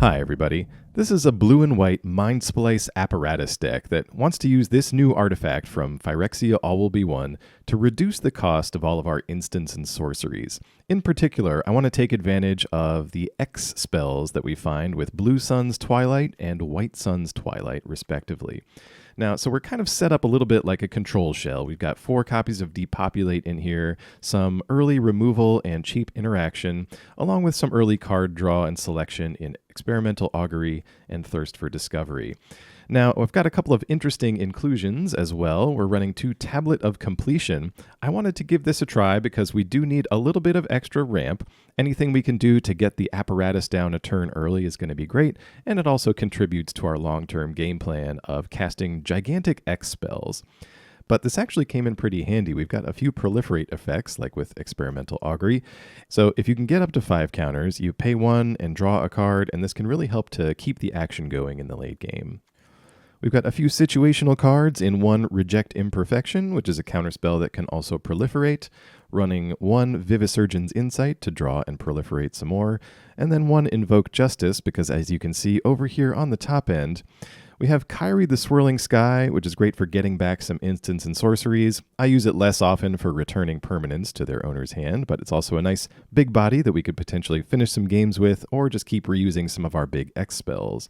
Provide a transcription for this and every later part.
Hi everybody, this is a blue and white Mindsplice Apparatus deck that wants to use this new artifact from Phyrexia All Will Be One to reduce the cost of all of our instants and sorceries. In particular, I want to take advantage of the X spells that we find with Blue Sun's Twilight and White Sun's Twilight, respectively. Now, so we're kind of set up a little bit like a control shell. We've got 4 copies of Depopulate in here, some early removal and cheap interaction, along with some early card draw and selection in Experimental Augury and Thirst for Discovery. Now, I've got a couple of interesting inclusions as well. We're running 2 Tablet of Completion. I wanted to give this a try because we do need a little bit of extra ramp. Anything we can do to get the apparatus down a turn early is going to be great, and it also contributes to our long-term game plan of casting gigantic X spells. But this actually came in pretty handy. We've got a few proliferate effects, like with Experimental Augury. So if you can get up to 5 counters, you pay 1 and draw a card, and this can really help to keep the action going in the late game. We've got a few situational cards in 1 Reject Imperfection, which is a counterspell that can also proliferate, running 1 Vivisurgeon's Insight to draw and proliferate some more, and then 1 Invoke Justice, because as you can see over here on the top end, we have Kairi the Swirling Sky, which is great for getting back some instants and sorceries. I use it less often for returning permanents to their owner's hand, but it's also a nice big body that we could potentially finish some games with, or just keep reusing some of our big X spells.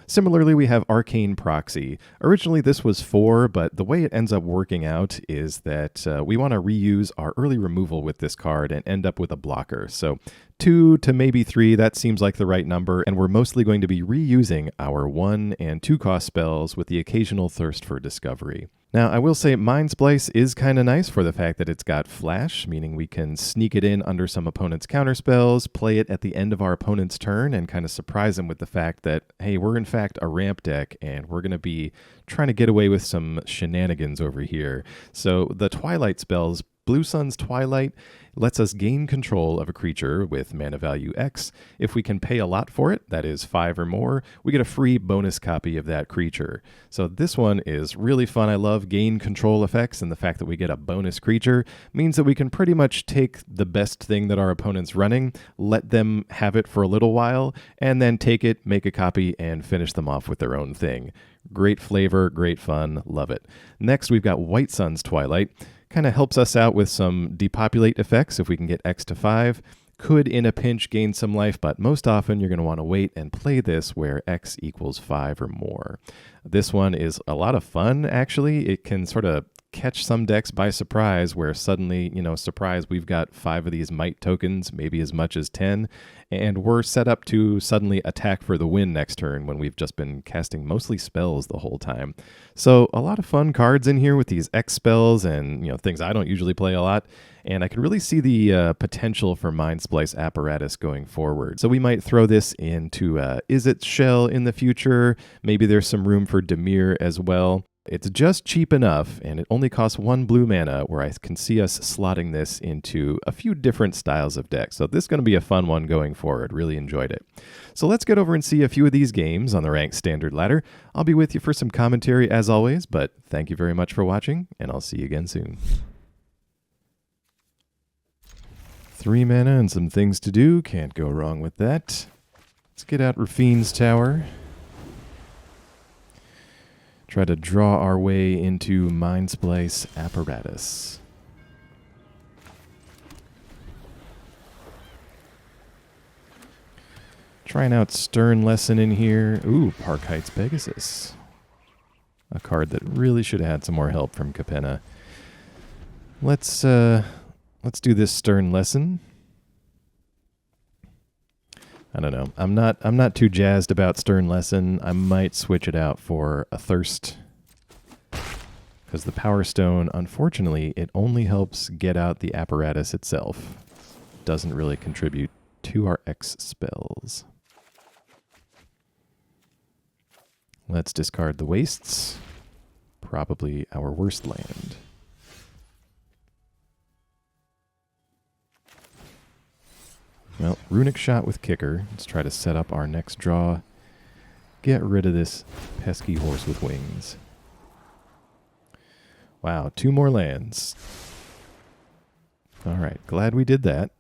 Similarly, we have Arcane Proxy. Originally, this was 4, but the way it ends up working out is that we want to reuse our early removal with this card and end up with a blocker. So 2 to maybe 3, that seems like the right number, and we're mostly going to be reusing our 1 and 2 cost spells with the occasional Thirst for Discovery. Now, I will say Mindsplice is kind of nice for the fact that it's got flash, meaning we can sneak it in under some opponent's counterspells, play it at the end of our opponent's turn, and kind of surprise them with the fact that, hey, we're in fact a ramp deck, and we're going to be trying to get away with some shenanigans over here. So the Twilight spells, Blue Sun's Twilight, lets us gain control of a creature with mana value X. If we can pay a lot for it, that is 5 or more, we get a free bonus copy of that creature. So this one is really fun. I love gain control effects, and the fact that we get a bonus creature means that we can pretty much take the best thing that our opponent's running, let them have it for a little while, and then take it, make a copy, and finish them off with their own thing. Great flavor, great fun, love it. Next, we've got White Sun's Twilight. Kind of helps us out with some depopulate effects if we can get X to 5. Could, in a pinch, gain some life, but most often you're going to want to wait and play this where X equals 5 or more. This one is a lot of fun, actually. It can sort of catch some decks by surprise where suddenly, surprise, we've got 5 of these might tokens, maybe as much as 10, and we're set up to suddenly attack for the win next turn when we've just been casting mostly spells the whole time. So a lot of fun cards in here with these X spells and things I don't usually play a lot, and I can really see the potential for Mindsplice Apparatus going forward. So we might throw this into Izzet Shell in the future. Maybe there's some room for Dimir as well. It's just cheap enough, and it only costs 1 blue mana, where I can see us slotting this into a few different styles of decks. So this is going to be a fun one going forward. Really enjoyed it. So let's get over and see a few of these games on the ranked standard ladder. I'll be with you for some commentary as always, but thank you very much for watching, and I'll see you again soon. 3 mana and some things to do. Can't go wrong with that. Let's get out Raffine's Tower. Try to draw our way into Mindsplice Apparatus. Trying out Stern Lesson in here. Ooh, Park Heights Pegasus. A card that really should have had some more help from Capenna. Let's do this Stern Lesson. I don't know. I'm not too jazzed about Stern Lesson. I might switch it out for a Thirst. Because the Power Stone, unfortunately, it only helps get out the apparatus itself. Doesn't really contribute to our X spells. Let's discard the Wastes. Probably our worst land. Well, Runic Shot with Kicker. Let's try to set up our next draw. Get rid of this pesky horse with wings. Wow, 2 more lands. All right, glad we did that.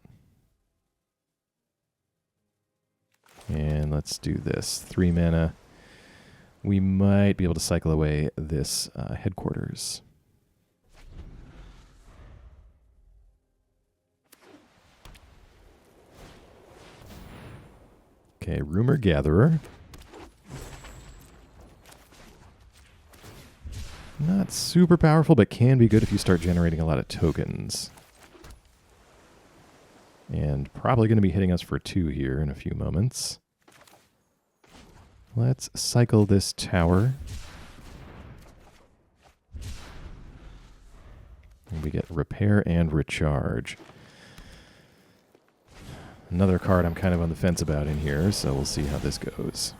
And let's do this. 3 mana. We might be able to cycle away this headquarters. Okay, Rumor Gatherer. Not super powerful, but can be good if you start generating a lot of tokens. And probably going to be hitting us for 2 here in a few moments. Let's cycle this tower. And we get Repair and Recharge. Another card I'm kind of on the fence about in here, so we'll see how this goes.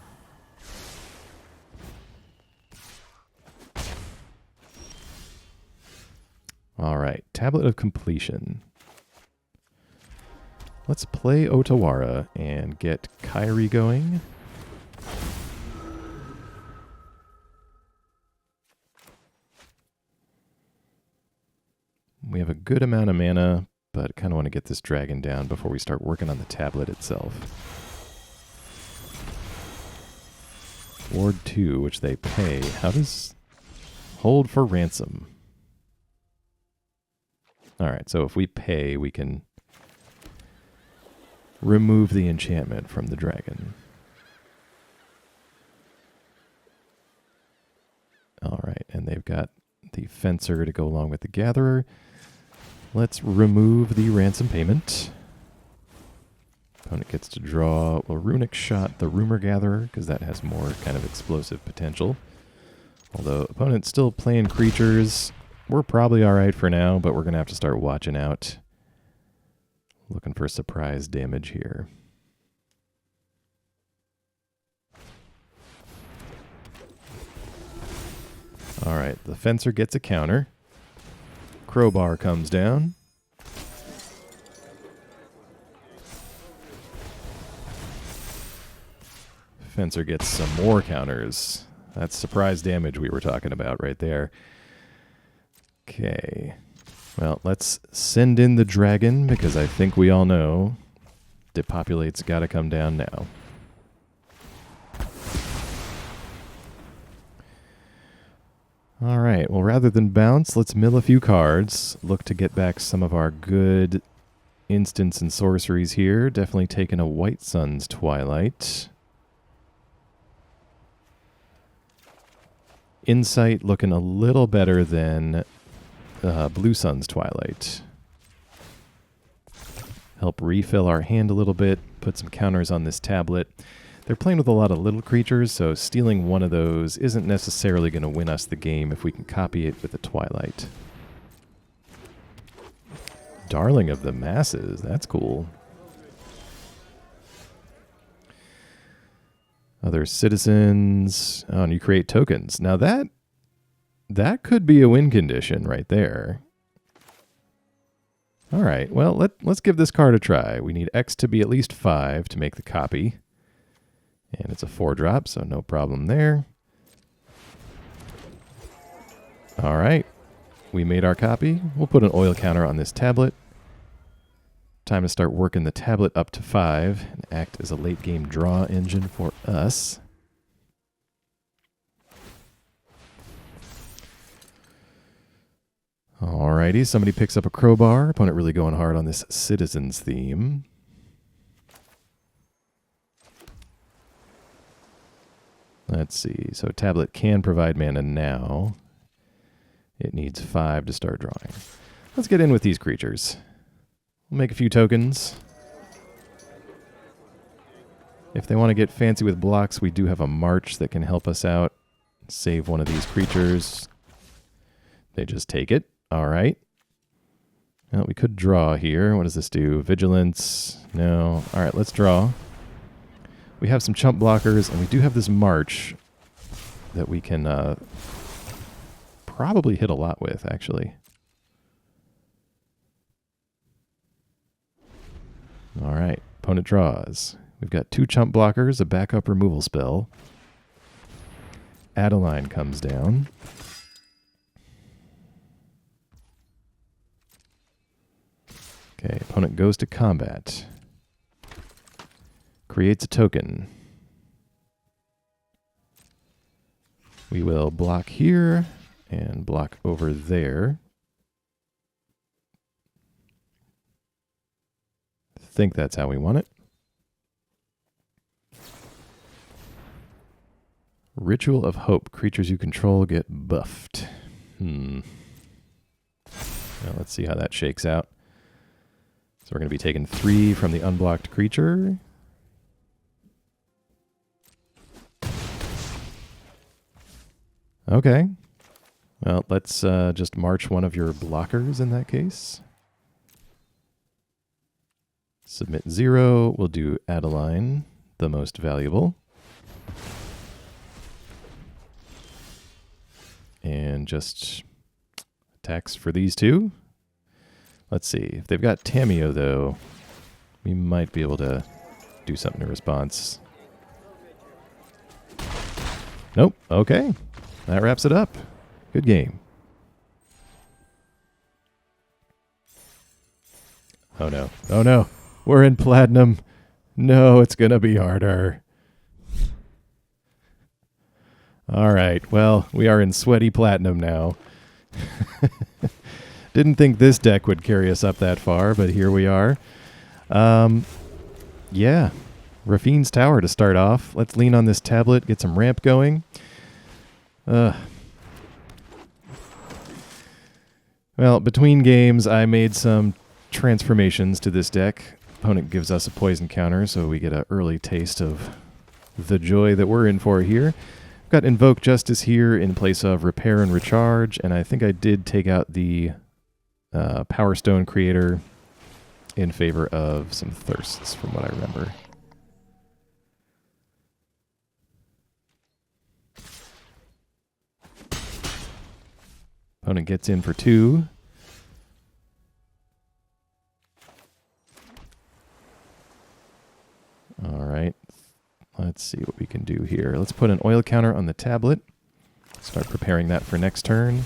All right, Tablet of Completion. Let's play Otawara and get Kairi going. We have a good amount of mana, but kind of want to get this dragon down before we start working on the tablet itself. Ward 2, which they pay. How does hold for ransom? Alright, so if we pay, we can remove the enchantment from the dragon. Alright, and they've got the Fencer to go along with the Gatherer. Let's remove the ransom payment. Opponent gets to draw, well, Runic Shot the Rumor Gatherer, because that has more kind of explosive potential. Although opponent's still playing creatures. We're probably alright for now, but we're going to have to start watching out. Looking for surprise damage here. Alright, the Fencer gets a counter. Crowbar comes down. Fencer gets some more counters. That's surprise damage we were talking about right there. Okay. Well, let's send in the dragon, because I think we all know Depopulate's got to come down now. All right, well, rather than bounce, let's mill a few cards. Look to get back some of our good instants and sorceries here. Definitely taking a White Sun's Twilight. Insight looking a little better than Blue Sun's Twilight. Help refill our hand a little bit, put some counters on this tablet. They're playing with a lot of little creatures, so stealing one of those isn't necessarily going to win us the game if we can copy it with a Twilight. Darling of the Masses, that's cool. Other citizens. Oh, and you create tokens. Now that could be a win condition right there. All right, well, let's give this card a try. We need X to be at least 5 to make the copy. And it's a 4-drop, so no problem there. All right, we made our copy. We'll put an oil counter on this tablet. Time to start working the tablet up to 5 and act as a late game draw engine for us. Alrighty, somebody picks up a crowbar. Opponent really going hard on this citizens theme. Let's see, so tablet can provide mana now. It needs 5 to start drawing. Let's get in with these creatures. We'll make a few tokens. If they want to get fancy with blocks, we do have a March that can help us out. Save one of these creatures. They just take it. All right. Well, we could draw here. What does this do? Vigilance. No. All right, let's draw. We have some chump blockers, and we do have this March that we can probably hit a lot with, actually. All right, opponent draws. We've got 2 chump blockers, a backup removal spell. Adeline comes down. Okay, opponent goes to combat. Creates a token. We will block here and block over there. I think that's how we want it. Ritual of Hope. Creatures you control get buffed. Well, let's see how that shakes out. So we're going to be taking 3 from the unblocked creature. Okay. Well, let's just march one of your blockers in that case. Submit 0. We'll do Adeline, the most valuable. And just attacks for these 2. Let's see. If they've got Tamiyo, though, we might be able to do something in response. Nope. Okay. That wraps it up. Good game. Oh, no. Oh, no. We're in Platinum. No, it's going to be harder. All right. Well, we are in sweaty Platinum now. Didn't think this deck would carry us up that far, but here we are. Yeah. Raffine's Tower to start off. Let's lean on this tablet, get some ramp going. Well, between games, I made some transformations to this deck. Opponent gives us a poison counter, so we get an early taste of the joy that we're in for here. I've got Invoke Justice here in place of Repair and Recharge, and I think I did take out the Power Stone Creator in favor of some Thirsts, from what I remember. Opponent gets in for 2. All right. Let's see what we can do here. Let's put an oil counter on the tablet. Start preparing that for next turn.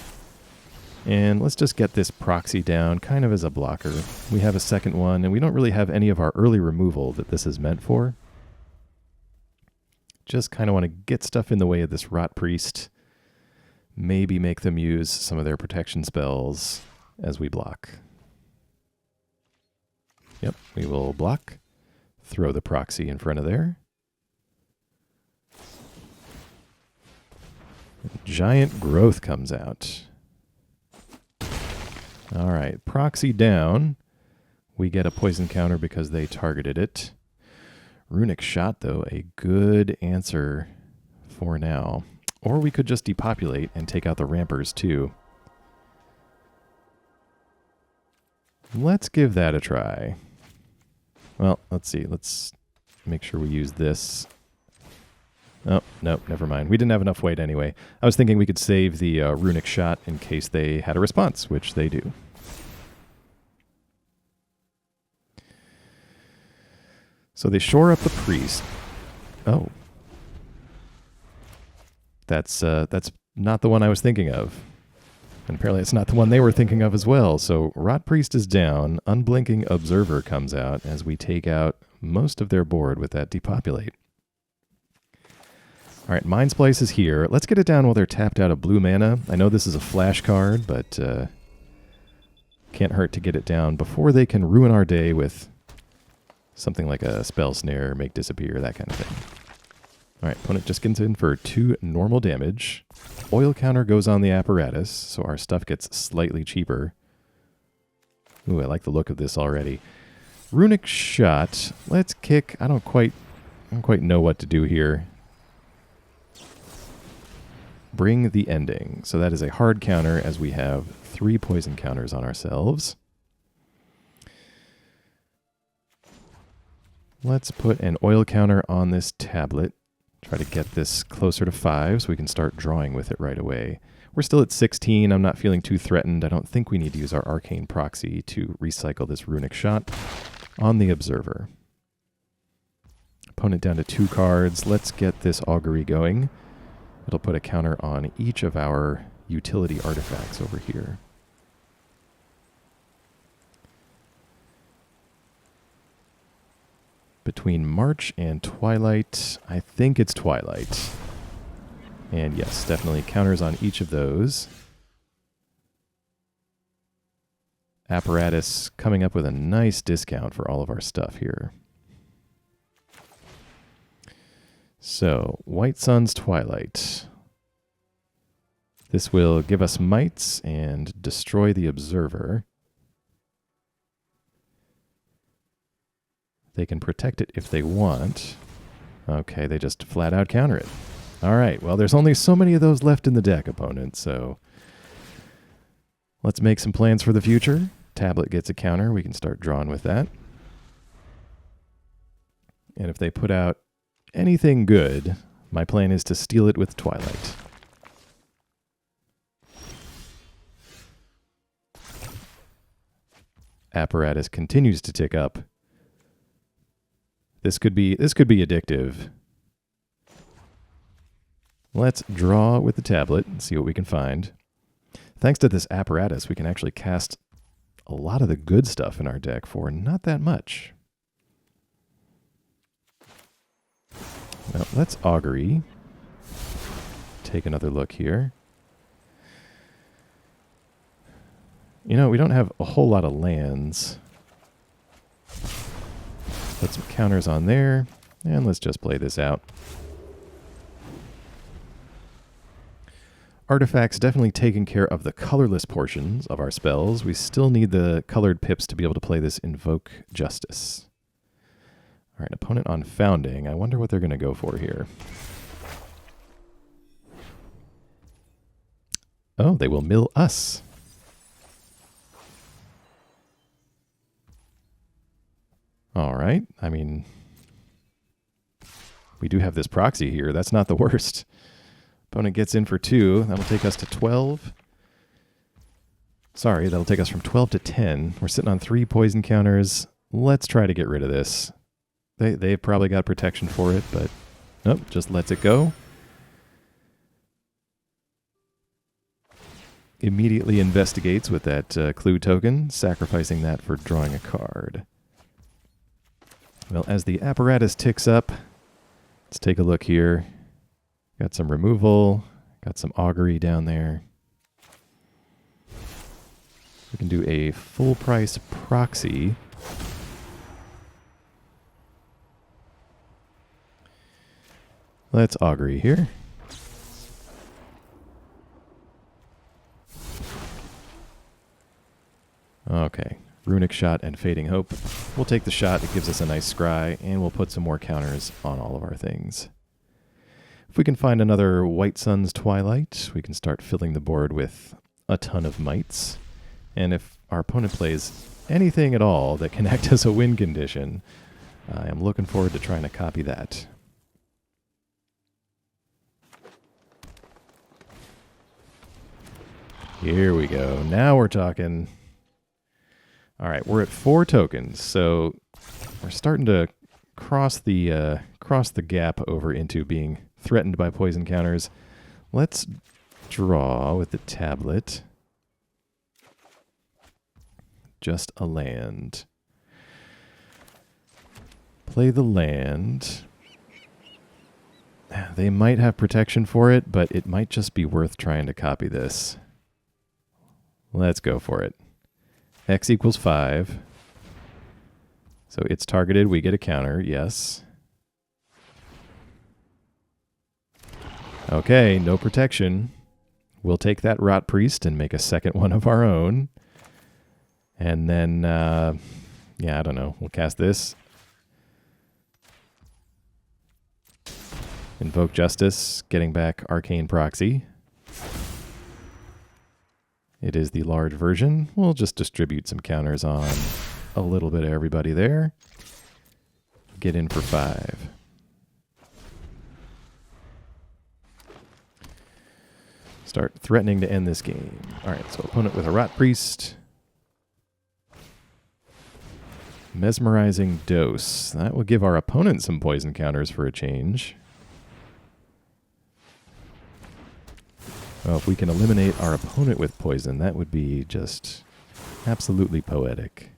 And let's just get this proxy down kind of as a blocker. We have a second one, and we don't really have any of our early removal that this is meant for. Just kind of want to get stuff in the way of this Rot Priest. Maybe make them use some of their protection spells as we block. Yep, we will block. Throw the proxy in front of there. Giant Growth comes out. All right, proxy down. We get a poison counter because they targeted it. Runic Shot, though, a good answer for now. Or we could just depopulate and take out the rampers, too. Let's give that a try. Well, let's see. Let's make sure we use this. Oh, no, never mind. We didn't have enough weight anyway. I was thinking we could save the Runic Shot in case they had a response, which they do. So they shore up the priest. Oh. That's not the one I was thinking of. And apparently it's not the one they were thinking of as well. So Rot Priest is down. Unblinking Observer comes out as we take out most of their board with that Depopulate. All right, Mindsplice is here. Let's get it down while they're tapped out of blue mana. I know this is a flash card, but can't hurt to get it down before they can ruin our day with something like a Spell Snare, Make Disappear, that kind of thing. All right, opponent just gets in for 2 normal damage. Oil counter goes on the apparatus, so our stuff gets slightly cheaper. Ooh, I like the look of this already. Runic Shot. Let's kick. I don't quite know what to do here. Bring the Ending. So that is a hard counter as we have 3 poison counters on ourselves. Let's put an oil counter on this tablet. Try to get this closer to 5 so we can start drawing with it right away. We're still at 16. I'm not feeling too threatened. I don't think we need to use our Arcane Proxy to recycle this Runic Shot on the Observer. Opponent down to 2 cards. Let's get this Augury going. It'll put a counter on each of our utility artifacts over here. Between March and Twilight, I think it's Twilight. And yes, definitely counters on each of those. Apparatus coming up with a nice discount for all of our stuff here. So, White Sun's Twilight. This will give us mites and destroy the observer. They can protect it if they want. Okay, they just flat out counter it. All right, well, there's only so many of those left in the deck, opponent, so let's make some plans for the future. Tablet gets a counter. We can start drawing with that. And if they put out anything good, my plan is to steal it with Twilight. Apparatus continues to tick up. This could be addictive. Let's draw with the tablet and see what we can find. Thanks to this apparatus, we can actually cast a lot of the good stuff in our deck for not that much. Well, let's Augury. Take another look here. You know, we don't have a whole lot of lands. Put some counters on there, and let's just play this out. Artifacts definitely taking care of the colorless portions of our spells. We still need the colored pips to be able to play this Invoke Justice. All right, opponent on Founding. I wonder what they're going to go for here. Oh, they will mill us. All right. I mean, we do have this proxy here. That's not the worst. Opponent gets in for 2. That'll take us to 12. Sorry, that'll take us from 12 to 10. We're sitting on 3 poison counters. Let's try to get rid of this. They've probably got protection for it, but nope, just lets it go. Immediately investigates with that clue token, sacrificing that for drawing a card. Well, as the apparatus ticks up, let's take a look here. Got some removal, got some augury down there. We can do a full price proxy. Let's augury here. Okay. Runic Shot and Fading Hope. We'll take the shot. It gives us a nice scry, and we'll put some more counters on all of our things. If we can find another White Sun's Twilight, we can start filling the board with a ton of mites. And if our opponent plays anything at all that can act as a win condition, I am looking forward to trying to copy that. Here we go. Now we're talking. All right, we're at 4 tokens, so we're starting to cross the gap over into being threatened by poison counters. Let's draw with the tablet. Just a land. Play the land. They might have protection for it, but it might just be worth trying to copy this. Let's go for it. X equals 5. So it's targeted. We get a counter. Yes. Okay, no protection. We'll take that Rot Priest and make a second one of our own. And then, yeah, I don't know. We'll cast this. Invoke Justice, getting back Arcane Proxy. It is the large version. We'll just distribute some counters on a little bit of everybody there. Get in for 5. Start threatening to end this game. All right, so opponent with a Rot Priest. Mesmerizing Dose. That will give our opponent some poison counters for a change. Well, if we can eliminate our opponent with poison, that would be just absolutely poetic.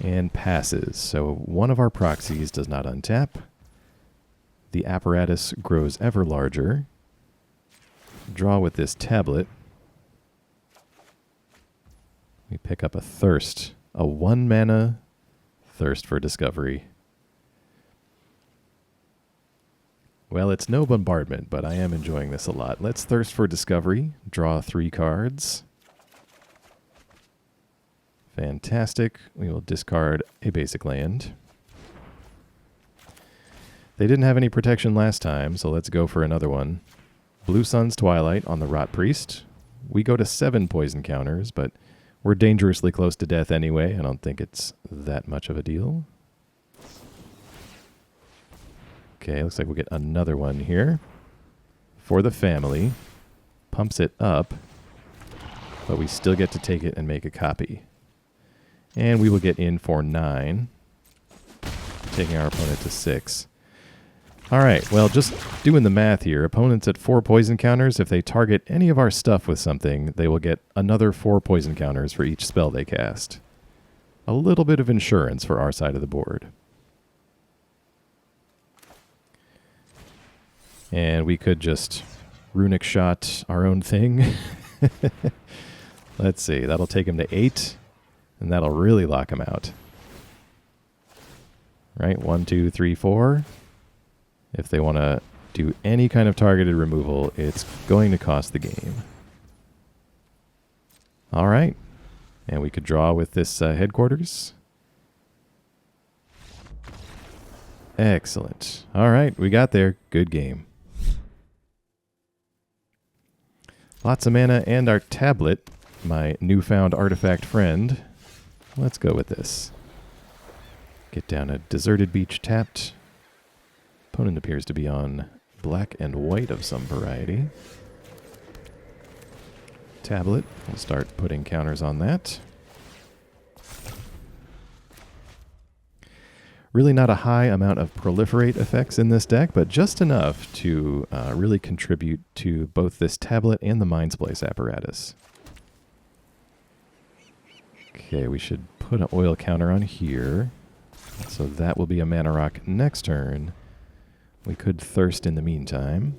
And passes. So one of our proxies does not untap. The apparatus grows ever larger. Draw with this tablet. We pick up a Thirst. A 1-mana Thirst for Discovery. Well, it's no bombardment, but I am enjoying this a lot. Let's Thirst for Discovery. Draw 3 cards. Fantastic. We will discard a basic land. They didn't have any protection last time, so let's go for another one. Blue Sun's Twilight on the Rot Priest. We go to 7 poison counters, but we're dangerously close to death anyway. I don't think it's that much of a deal. Okay, looks like we'll get another one here. For the family. Pumps it up, but we still get to take it and make a copy. And we will get in for 9, taking our opponent to 6. All right, well, just doing the math here. Opponents at 4 poison counters, if they target any of our stuff with something, they will get another 4 poison counters for each spell they cast. A little bit of insurance for our side of the board. And we could just Runic Shot our own thing. Let's see, that'll take him to 8, and that'll really lock him out. Right, 1, 2, 3, 4. If they want to do any kind of targeted removal, it's going to cost the game. All right. And we could draw with this headquarters. Excellent. All right, we got there. Good game. Lots of mana and our tablet, my newfound artifact friend. Let's go with this. Get down a deserted beach tapped. Opponent appears to be on black and white of some variety. Tablet, we'll start putting counters on that. Really not a high amount of proliferate effects in this deck, but just enough to really contribute to both this tablet and the Mindsplice Apparatus. Okay, we should put an oil counter on here. So that will be a mana rock next turn. We could Thirst in the meantime.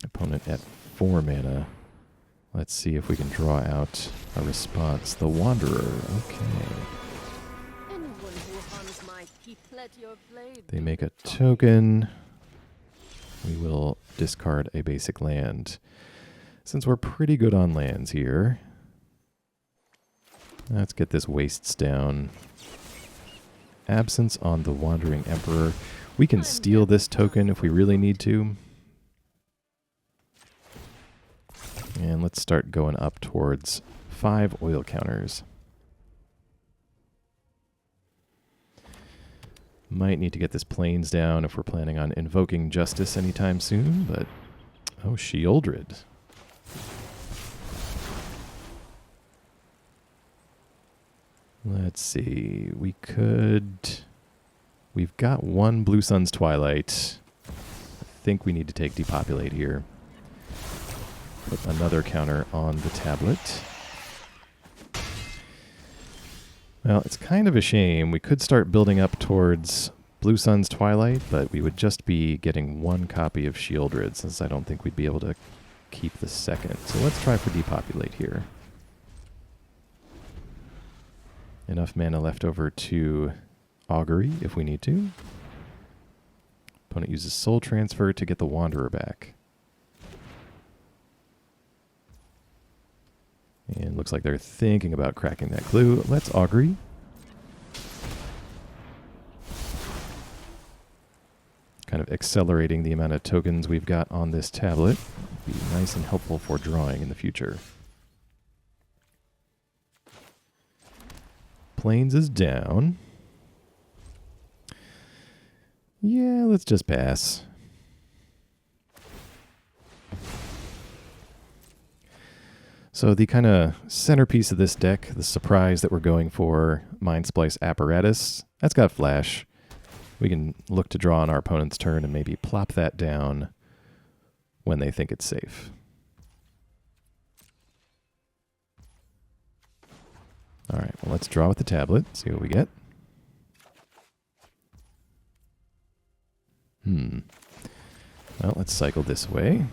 Opponent at 4 mana. Let's see if we can draw out a response. The Wanderer. Okay. They make a token. We will discard a basic land. Since we're pretty good on lands here, let's get this Wastes down. Absence on the Wandering Emperor. We can steal this token if we really need to. And let's start going up towards 5 oil counters. Might need to get this Plains down if we're planning on invoking Justice anytime soon, but... Oh, Sheoldred. Let's see, we could... We've got 1 Blue Sun's Twilight. I think we need to take Depopulate here. Put another counter on the tablet. Well, it's kind of a shame. We could start building up towards Blue Sun's Twilight, but we would just be getting 1 copy of Sheoldred, since I don't think we'd be able to keep the second. So let's try for Depopulate here. Enough mana left over to Augury if we need to. Opponent uses Soul Transfer to get the Wanderer back. And looks like they're thinking about cracking that clue. Let's Augury. Kind of accelerating the amount of tokens we've got on this tablet. Be nice and helpful for drawing in the future. Plains is down. Yeah, let's just pass. So the kind of centerpiece of this deck, the surprise that we're going for, Mindsplice Apparatus, that's got flash. We can look to draw on our opponent's turn and maybe plop that down when they think it's safe. All right, well, let's draw with the tablet, see what we get. Well, let's cycle this way.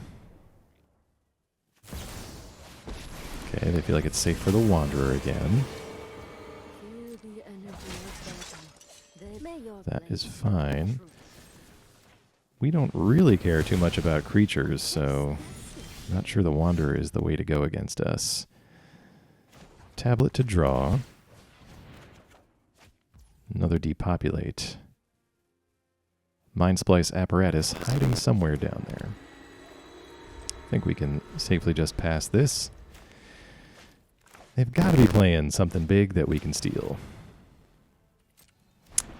Okay, they feel like it's safe for the Wanderer again. That is fine. We don't really care too much about creatures, so I'm not sure the Wanderer is the way to go against us. Tablet to draw. Another Depopulate. Mindsplice Apparatus hiding somewhere down there. I think we can safely just pass this. They've got to be playing something big that we can steal.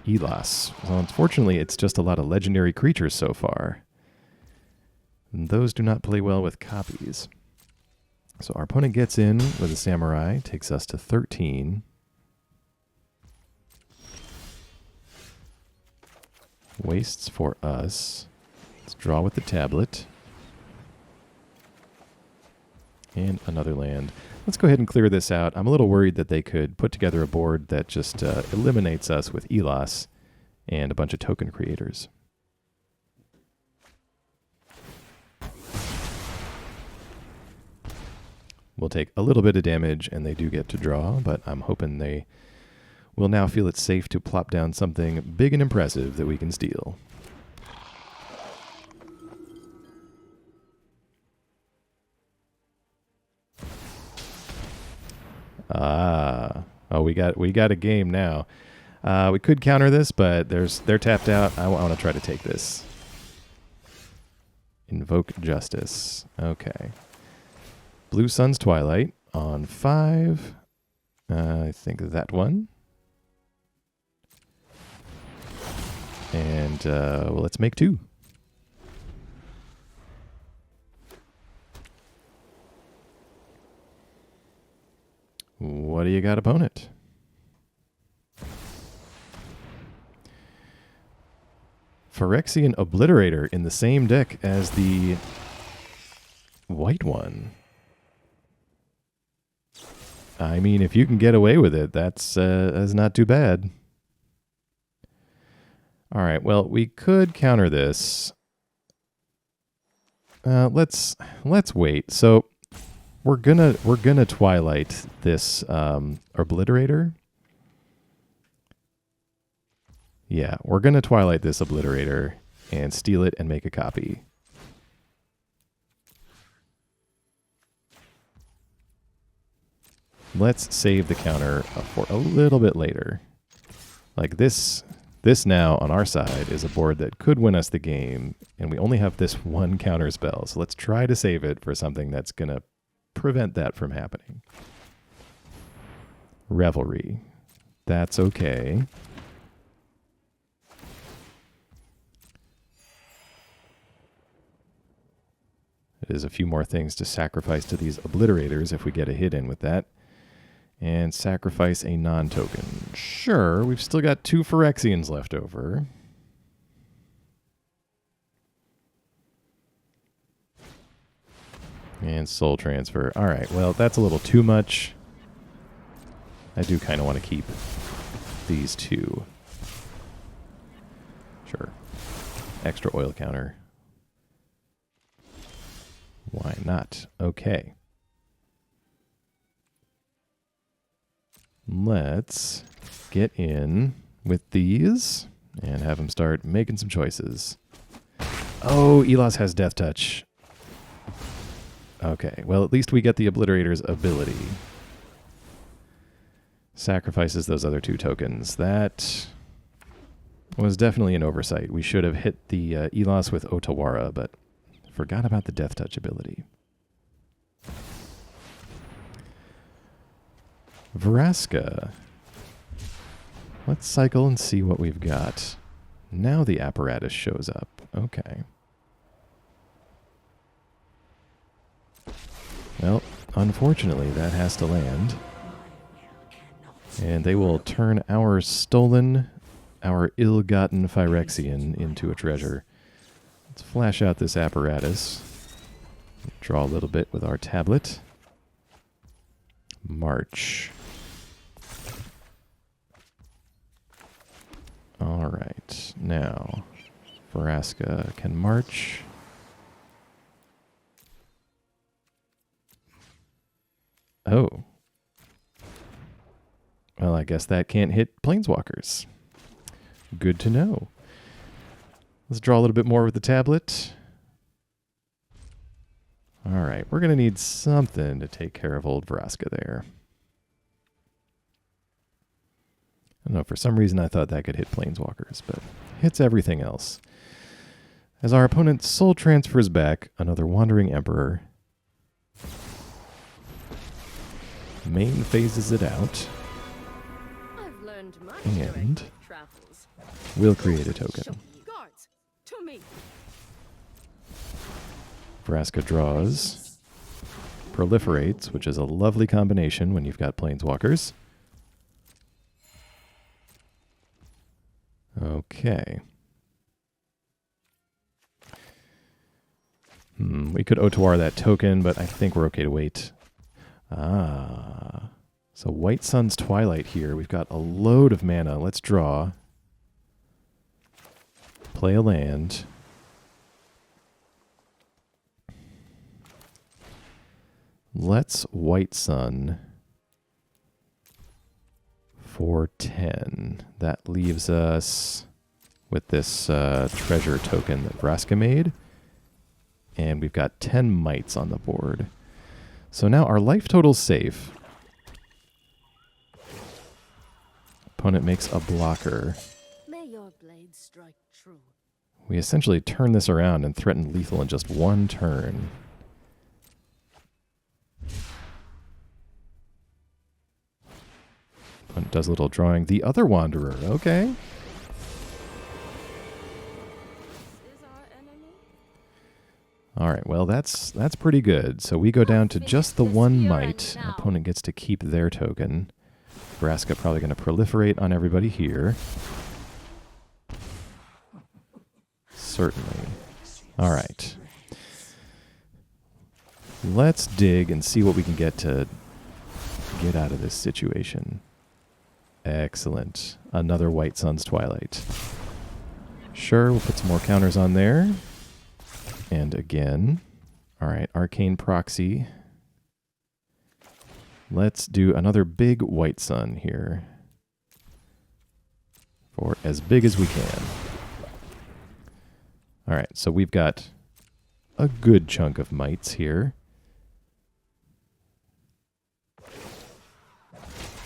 Elas. Well, unfortunately, it's just a lot of legendary creatures so far. And those do not play well with copies. So our opponent gets in with a Samurai, takes us to 13. Wastes for us. Let's draw with the tablet. And another land. Let's go ahead and clear this out. I'm a little worried that they could put together a board that just eliminates us with Elas and a bunch of token creators. We'll take a little bit of damage, and they do get to draw, but I'm hoping they will now feel it's safe to plop down something big and impressive that we can steal. Oh, we got a game now. We could counter this, but they're tapped out. I want to try to take this. Invoke Justice. Okay. Blue Sun's Twilight on 5. I think that one. And well, let's make 2. What do you got, opponent? Phyrexian Obliterator in the same deck as the white one. I mean, if you can get away with it, that's not too bad. All right, well, we could counter this. Let's wait. So we're gonna Twilight this Obliterator. Yeah, we're gonna Twilight this Obliterator and steal it and make a copy. Let's save the counter for a little bit later. Like this now on our side is a board that could win us the game, and we only have this one counter spell. So let's try to save it for something that's going to prevent that from happening. Revelry. That's okay. There's a few more things to sacrifice to these Obliterators if we get a hit in with that. And sacrifice a non-token. Sure, we've still got 2 Phyrexians left over. And soul transfer. All right, well, that's a little too much. I do kind of want to keep these 2. Sure. Extra oil counter. Why not? Okay. Let's get in with these and have them start making some choices. Oh, Elas has Death Touch. Okay, well, at least we get the Obliterator's ability. Sacrifices those other 2 tokens. That was definitely an oversight. We should have hit the Elas with Otawara, but forgot about the Death Touch ability. Vraska. Let's cycle and see what we've got. Now the apparatus shows up. Okay. Well, unfortunately, that has to land. And they will turn our stolen, our ill-gotten Phyrexian into a treasure. Let's flash out this apparatus. Draw a little bit with our tablet. March. Now, Vraska can march. Oh. Well, I guess that can't hit planeswalkers. Good to know. Let's draw a little bit more with the tablet. All right, we're going to need something to take care of old Vraska there. I don't know, for some reason I thought that could hit planeswalkers, but hits everything else. As our opponent soul transfers back another Wandering Emperor. Main phases it out. And we'll create a token. Vraska draws. Proliferates, which is a lovely combination when you've got planeswalkers. Okay. We could Otawara that token, but I think we're okay to wait. So White Sun's Twilight here. We've got a load of mana. Let's draw. Play a land. Let's White Sun for 10. That leaves us with this treasure token that Vraska made. And we've got 10 mites on the board. So now our life total's safe. Opponent makes a blocker. May your blade strike true. We essentially turn this around and threaten lethal in just one turn. Opponent does a little drawing. The other Wanderer, okay. All right, well, that's pretty good. So we go down to just the one mite. Opponent gets to keep their token. Vraska probably going to proliferate on everybody here. Certainly. All right. Let's dig and see what we can get to get out of this situation. Excellent. Another White Sun's Twilight. Sure, we'll put some more counters on there. And again, all right, Arcane Proxy. Let's do another big White Sun here. For as big as we can. All right, so we've got a good chunk of mites here.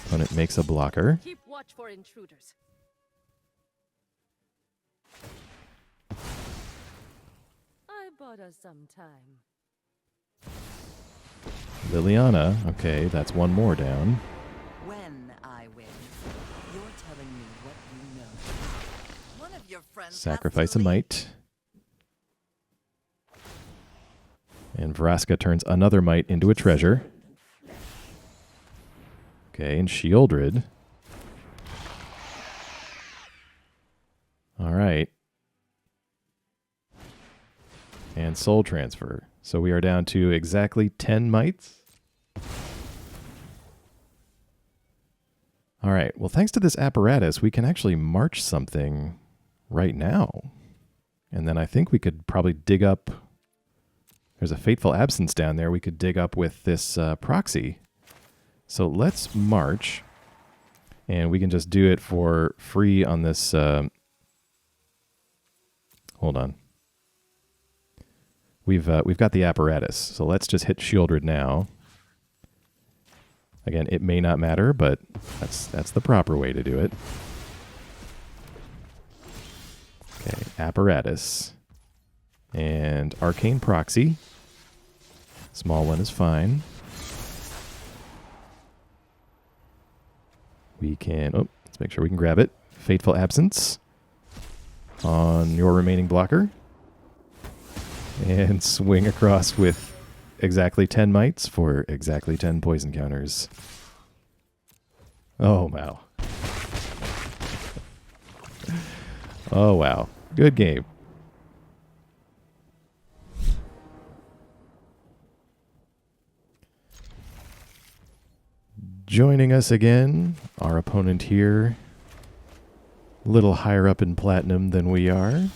Opponent makes a blocker. Keep watch for intruders. I bought us some time. Liliana, okay, that's one more down. When I win, you're telling me what you know. One of your friends Sacrifice a mite. And Vraska turns another mite into a treasure. Okay, and Shieldred. All right. And Soul Transfer. So we are down to exactly 10 mites. All right. Well, thanks to this apparatus, we can actually march something right now. And then I think we could probably dig up... There's a Fateful Absence down there we could dig up with this proxy. So let's march. And we can just do it for free on this... hold on. We've got the apparatus, so let's just hit Shieldred now. Again, it may not matter, but that's the proper way to do it. Okay, apparatus. And Arcane Proxy. Small one is fine. We can... Oh, let's make sure we can grab it. Fateful Absence on your remaining blocker. And swing across with exactly 10 mites for exactly 10 poison counters. Oh, wow. Oh, wow. Good game. Joining us again, our opponent here A little higher up in platinum than we are.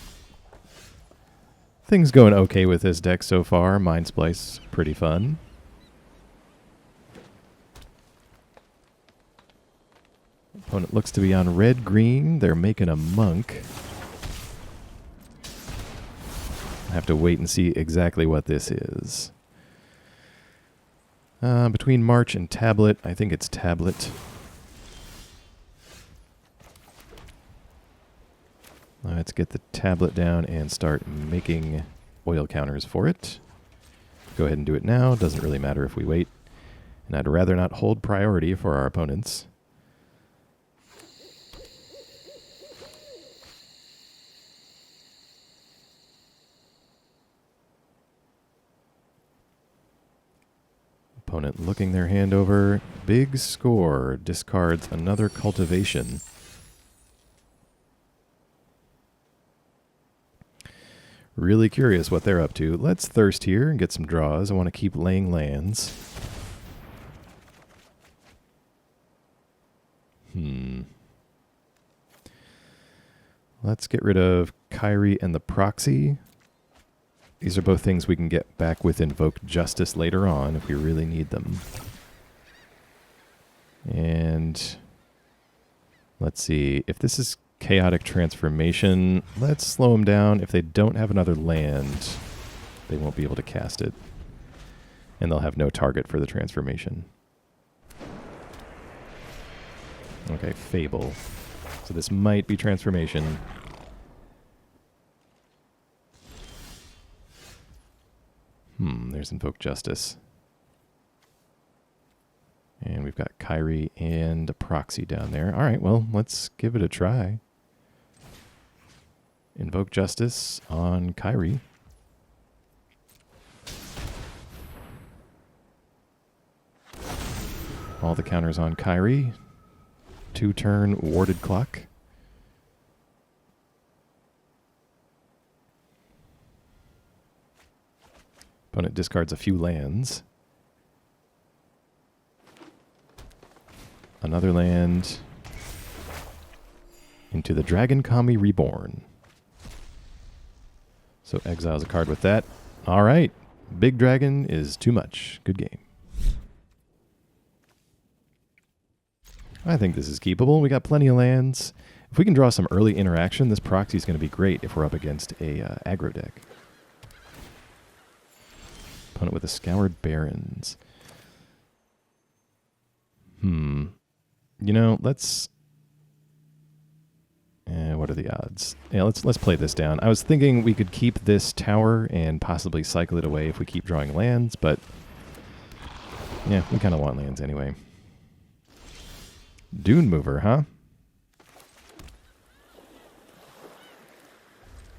Things going okay with this deck so far. Mindsplice, pretty fun. Opponent looks to be on red-green. They're making a monk. I have to wait and see exactly what this is. Between March and Tablet, I think it's Tablet. Let's get the Tablet down and start making oil counters for it. Go ahead and do it now. Doesn't really matter if we wait. And I'd rather not hold priority for our opponents. Opponent looking their hand over. Big score. Discards another cultivation. Really curious what they're up to. Let's thirst here and get some draws. I want to keep laying lands. Let's get rid of Kairi and the Proxy. These are both things we can get back with Invoke Justice later on if we really need them. And let's see. If this is Chaotic Transformation, let's slow them down. If they don't have another land, they won't be able to cast it. And they'll have no target for the transformation. Okay, Fable. So this might be Transformation. There's Invoke Justice. And we've got Kairi and a Proxy down there. All right, well, let's give it a try. Invoke Justice on Kairi. All the counters on Kairi. 2-turn Warded Clock. Opponent discards a few lands. Another land into the Dragon Kami Reborn. So exiles a card with that. All right. Big Dragon is too much. Good game. I think this is keepable. We got plenty of lands. If we can draw some early interaction, this Proxy is going to be great if we're up against a aggro deck. Opponent with a Scoured Barrens. You know, let's... what are the odds? Yeah, let's play this down. I was thinking we could keep this tower and possibly cycle it away if we keep drawing lands, but... yeah, we kind of want lands anyway. Dune Mover, huh?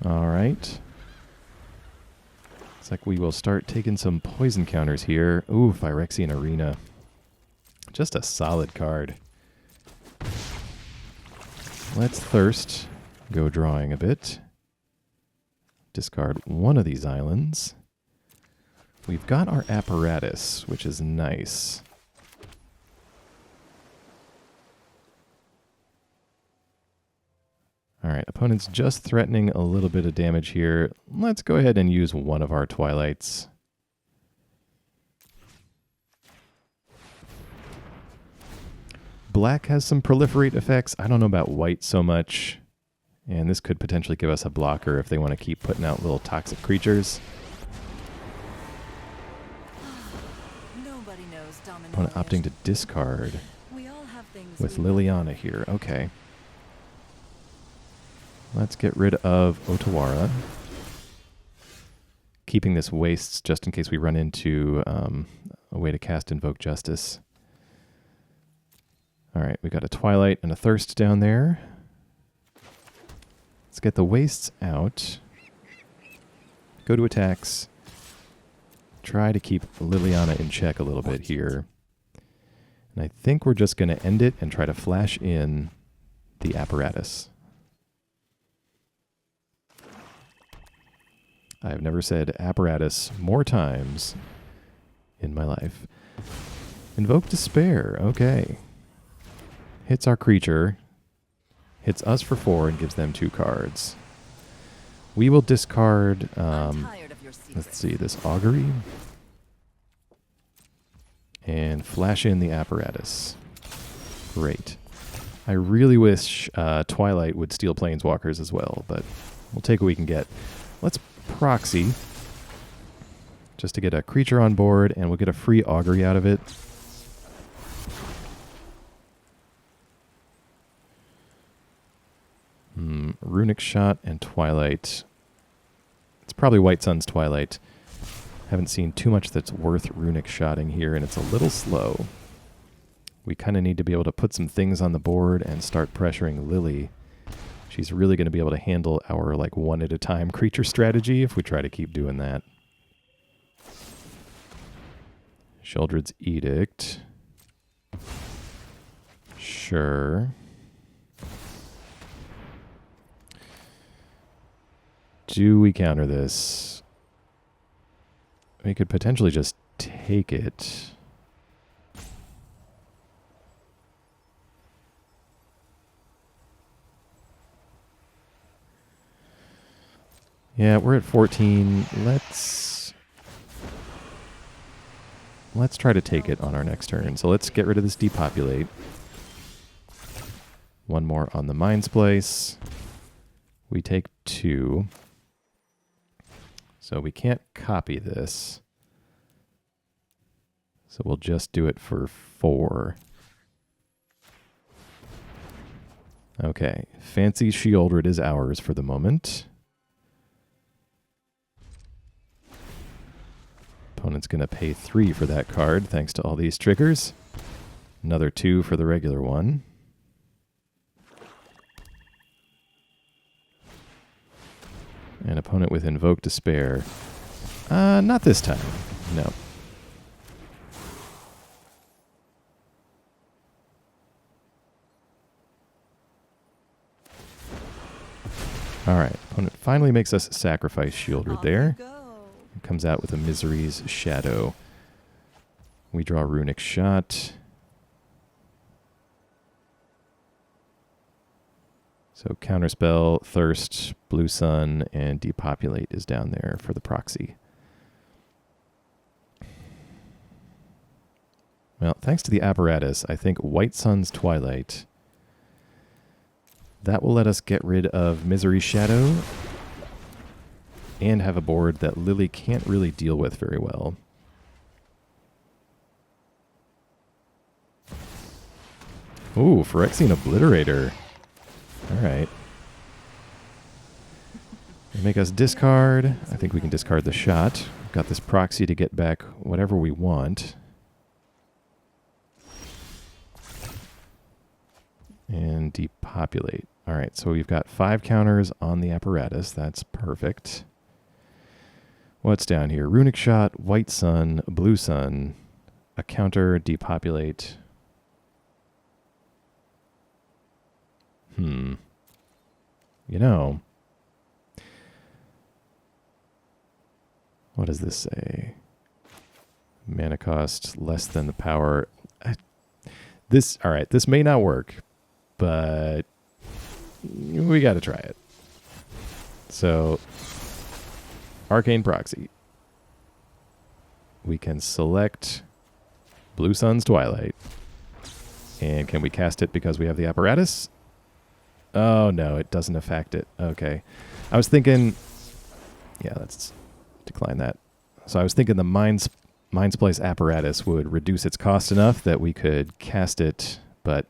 Alright. Looks like we will start taking some poison counters here. Ooh, Phyrexian Arena. Just a solid card. Let's thirst. Go drawing a bit. Discard one of these islands. We've got our apparatus, which is nice. Alright, opponent's just threatening a little bit of damage here. Let's go ahead and use one of our Twilights. Black has some proliferate effects. I don't know about white so much. And this could potentially give us a blocker if they want to keep putting out little toxic creatures. Nobody knows Opponent opting to discard We all have things with we Liliana here. Okay. Let's get rid of Otawara. Keeping this wastes just in case we run into a way to cast Invoke Justice. All right, we got a Twilight and a Thirst down there. Let's get the wastes out. Go to attacks. Try to keep Liliana in check a little bit here. And I think we're just going to end it and try to flash in the apparatus. I have never said apparatus more times in my life. Invoke Despair. Okay. Hits our creature. Hits us for 4 and gives them 2 cards. We will discard, I'm tired of your secrets. let's see, this Augury. And flash in the Apparatus. Great. I really wish Twilight would steal Planeswalkers as well, but we'll take what we can get. Let's Proxy, just to get a creature on board, and we'll get a free Augury out of it. Runic Shot and Twilight. It's probably White Sun's Twilight. Haven't seen too much that's worth Runic Shotting here, and it's a little slow. We kind of need to be able to put some things on the board and start pressuring Lily. She's really going to be able to handle our like one at a time creature strategy if we try to keep doing that. Sheoldred's Edict. Sure. Do we counter this? We could potentially just take it. Yeah, we're at 14. Let's try to take it on our next turn. So let's get rid of this Depopulate. One more on the Mindsplice. We take 2. So we can't copy this. So we'll just do it for 4. Okay, Fancy Sheoldred is ours for the moment. Opponent's going to pay 3 for that card, thanks to all these triggers. Another 2 for the regular one. An opponent with Invoke Despair. Not this time. No. Alright, opponent finally makes us sacrifice Sheoldred there. It comes out with a Misery's Shadow. We draw Runic Shot. So Counterspell, Thirst, Blue Sun, and Depopulate is down there for the proxy. Well, thanks to the Apparatus, I think White Sun's Twilight. That will let us get rid of Misery's Shadow and have a board that Lily can't really deal with very well. Ooh, Phyrexian Obliterator. Alright. Make us discard. I think we can discard the shot. We've got this proxy to get back whatever we want. And Depopulate. Alright, so we've got 5 counters on the Apparatus. That's perfect. What's down here? Runic Shot, White Sun, Blue Sun, a counter, Depopulate. You know, what does this say? Mana cost less than the power. All right, this may not work, but we got to try it. So, Arcane Proxy. We can select Blue Sun's Twilight. And can we cast it because we have the Apparatus? Oh, no, it doesn't affect it. Okay. I was thinking... Yeah, let's decline that. So I was thinking the Mindsplice Apparatus would reduce its cost enough that we could cast it, but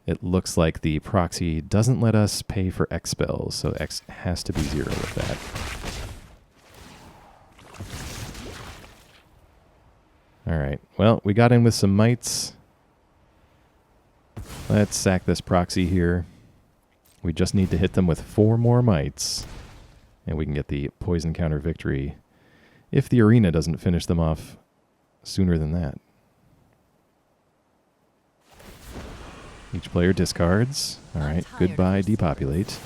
it looks like the proxy doesn't let us pay for X spells, so X has to be 0 with that. All right. Well, we got in with some mites. Let's sack this proxy here. We just need to hit them with 4 more mites, and we can get the poison counter victory if the arena doesn't finish them off sooner than that. Each player discards. All right, goodbye, Depopulate.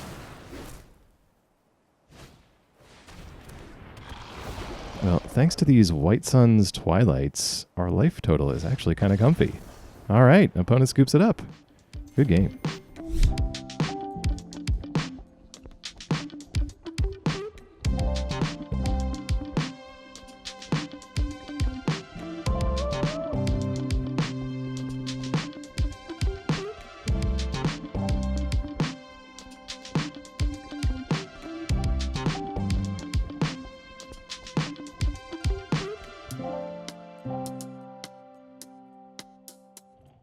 Well, thanks to these White Sun's Twilights, our life total is actually kind of comfy. All right, opponent scoops it up. Good game.